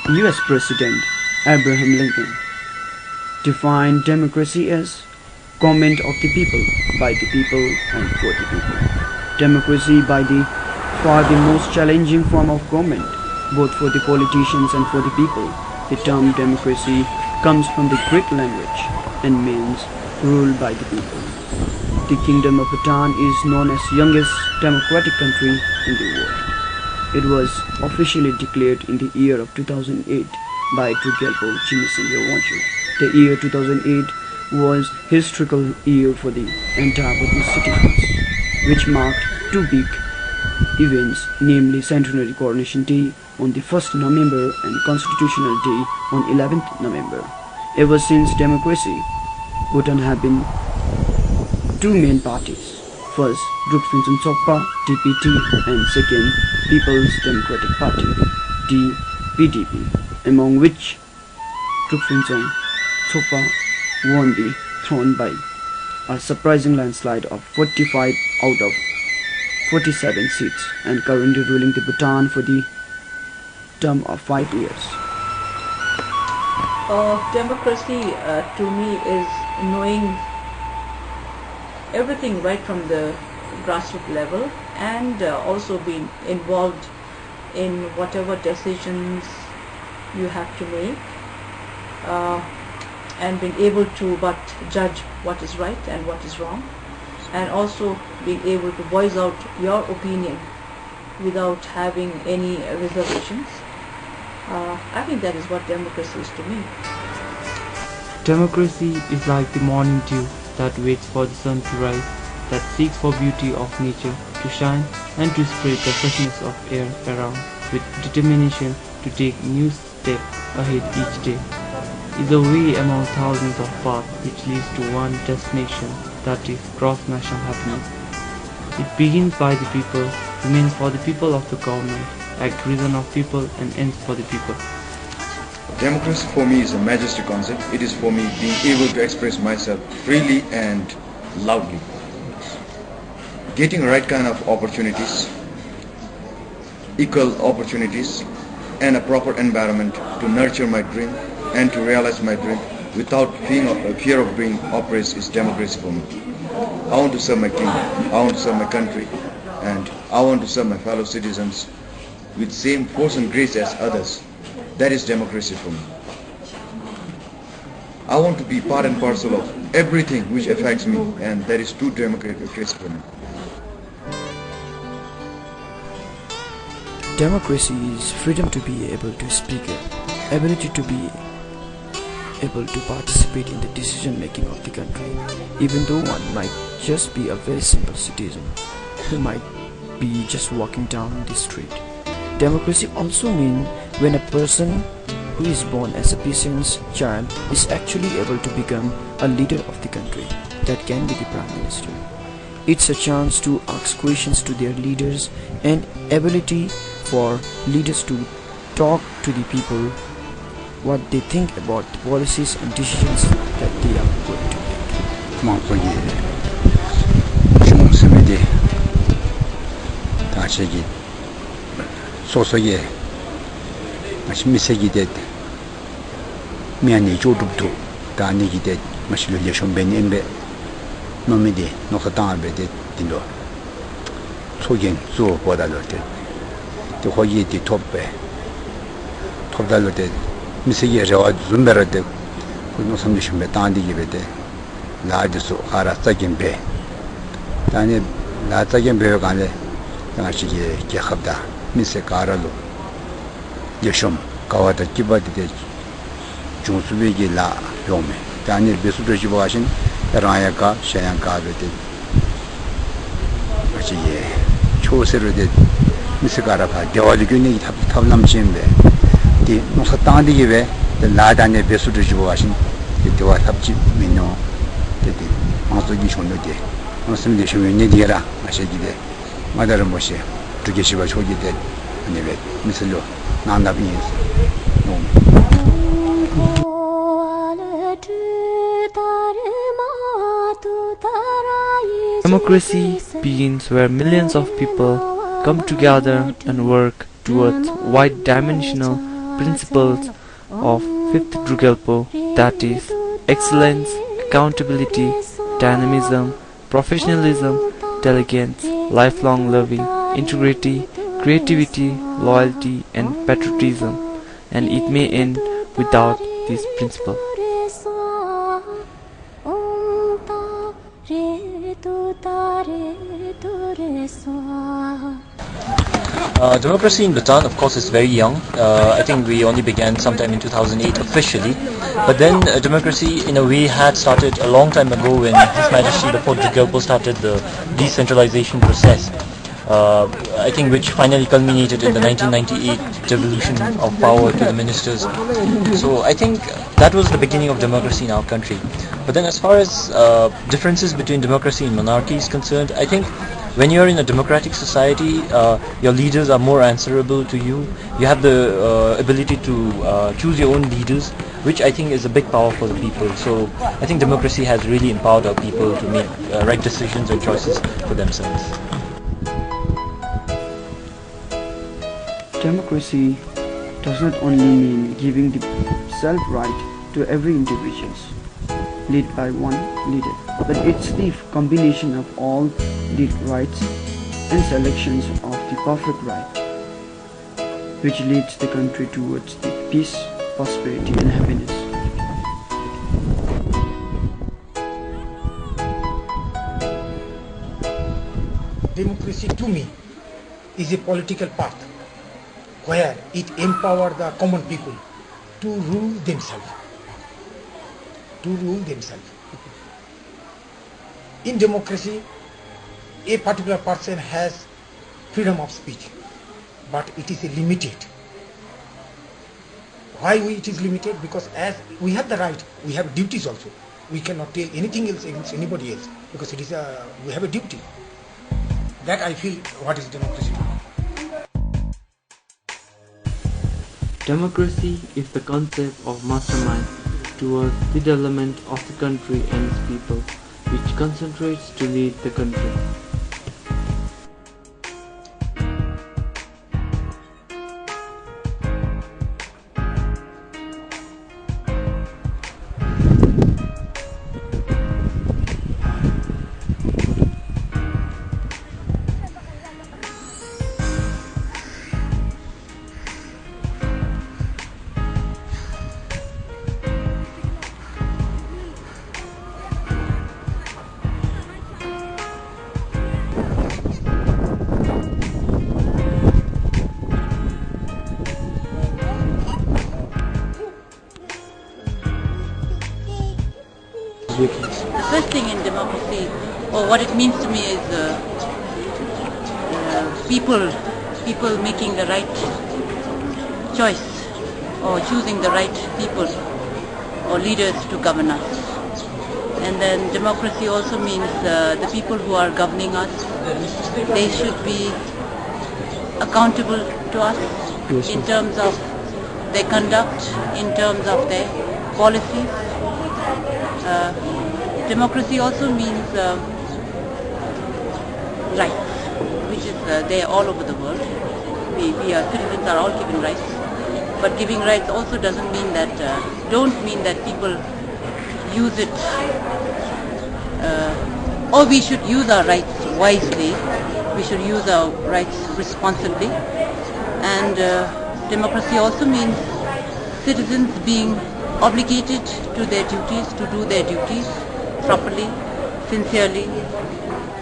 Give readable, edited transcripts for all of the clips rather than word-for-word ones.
US President Abraham Lincoln defined democracy as government of the people, by the people, and for the people. Democracy by the far the most challenging form of government, both for the politicians and for the people. The term democracy comes from the Greek language and means ruled by the people. The Kingdom of Bhutan is known as youngest democratic country in the world. It was officially declared in the year of 2008 by Drugyalpo Chimisenge Wanchu. The year 2008 was historical year for the entire Bhutanese citizens, which marked two big events, namely Centenary Coronation Day on the 1st November and Constitutional Day on 11th November. Ever since democracy, Bhutan have been two main parties. First, Drukgyal Dzogpa (DPT) and second, People's Democratic Party (DPDP), among which Drukgyal Dzogpa won the throne by a surprising landslide of 45 out of 47 seats and currently ruling the Bhutan for the term of 5 years. Democracy to me is knowing everything right from the grassroots level and also being involved in whatever decisions you have to make and being able to but judge what is right and what is wrong, and also being able to voice out your opinion without having any reservations. I think that is what democracy is to me. Democracy is like the morning dew that waits for the sun to rise, that seeks for beauty of nature to shine and to spread the freshness of air around with determination to take new step ahead each day. Is a way among thousands of paths which leads to one destination, that is cross-national happiness. It begins by the people, remains for the people of the government, acts reason of people and ends for the people. Democracy for me is a majestic concept. It is for me being able to express myself freely and loudly. Getting right kind of opportunities, equal opportunities, and a proper environment to nurture my dream and to realize my dream without fear of being oppressed is democracy for me. I want to serve my king, I want to serve my country, and I want to serve my fellow citizens with same force and grace as others. That is democracy for me. I want to be part and parcel of everything which affects me, and that is true democracy for me. Democracy is freedom to be able to speak up, ability to be able to participate in the decision making of the country, even though one might just be a very simple citizen who might be just walking down the street. Democracy also means when a person who is born as a peasant's child is actually able to become a leader of the country, that can be the Prime Minister. It's a chance to ask questions to their leaders and ability for leaders to talk to the people what they think about the policies and decisions that they are going to make. 망포기 중심에디 다시기 소소에 마시미세기데 미안이 조줍도 다니기데 마실려 예션베님베 놈이디 노카당베데 딘도 초긴 주보다로데 또 거기디 톱베 톱달로데 미세기 저와 준베르데 그노 삼주심베 다니기베데 라디수 알아싸긴베 다니 라싸긴베 간에 다시기 개합다 미세 가라로 예션 가와다 기바데 중수베기 라 용메 다니 베수도 지보하신 라야가 샤양가베데 마치기 초세로데 미세가라가 대화리균이 탑남침베 디 농사 땅디게베 라다네 베수도 지보하신 대화 탑지 민노 데디 마소기 쇼노데 무슨 대신에 니디라 마시기데 마다른 것이 두 개씩을 초기데 아니베 미슬로 나나비스 Democracy begins where millions of people come together and work towards wide-dimensional principles of fifth Drugelpo, that is, excellence, accountability, dynamism, professionalism, diligence, lifelong learning, integrity, creativity, loyalty, and patriotism, and it may end without this principle. Democracy in Bhutan, of course, is very young. I think we only began sometime in 2008 officially. But then democracy, in a way, had started a long time ago when His Majesty the 4th Drugelpo started the decentralization process. I think which finally culminated in the 1998 devolution of power to the ministers. So I think that was the beginning of democracy in our country. But then as far as differences between democracy and monarchy is concerned, I think when you're in a democratic society, your leaders are more answerable to you. You have the ability to choose your own leaders, which I think is a big power for the people. So I think democracy has really empowered our people to make right decisions and choices for themselves. Democracy does not only mean giving the self-right to every individual, led by one leader, but it's the combination of all the rights and selections of the perfect right, which leads the country towards the peace, prosperity and happiness. Democracy to me is a political path where it empowers the common people to rule themselves. In democracy, a particular person has freedom of speech, but it is limited. Why it is limited? Because as we have the right, we have duties also. We cannot tell anything else against anybody else because it is we have a duty. That I feel what is democracy. Democracy is the concept of mastermind towards the development of the country and its people, which concentrates to lead the country. The first thing in democracy, or what it means to me, is people making the right choice, or choosing the right people or leaders to govern us. And then democracy also means the people who are governing us, they should be accountable to us in terms of their conduct, in terms of their policies. Democracy also means rights, which is there all over the world. We are citizens are all given rights, but giving rights also doesn't mean that don't mean that people use it, or we should use our rights wisely. We should use our rights responsibly, and democracy also means citizens being obligated to their duties, to do their duties properly, sincerely.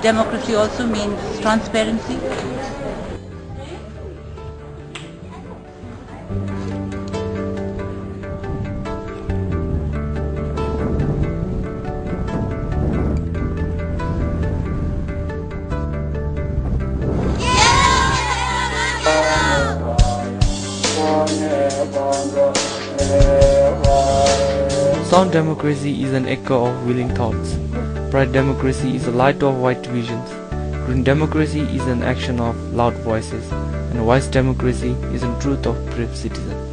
Democracy also means transparency. Sound democracy is an echo of willing thoughts. Bright democracy is a light of white visions. Green democracy is an action of loud voices. And wise democracy is in truth of brave citizens.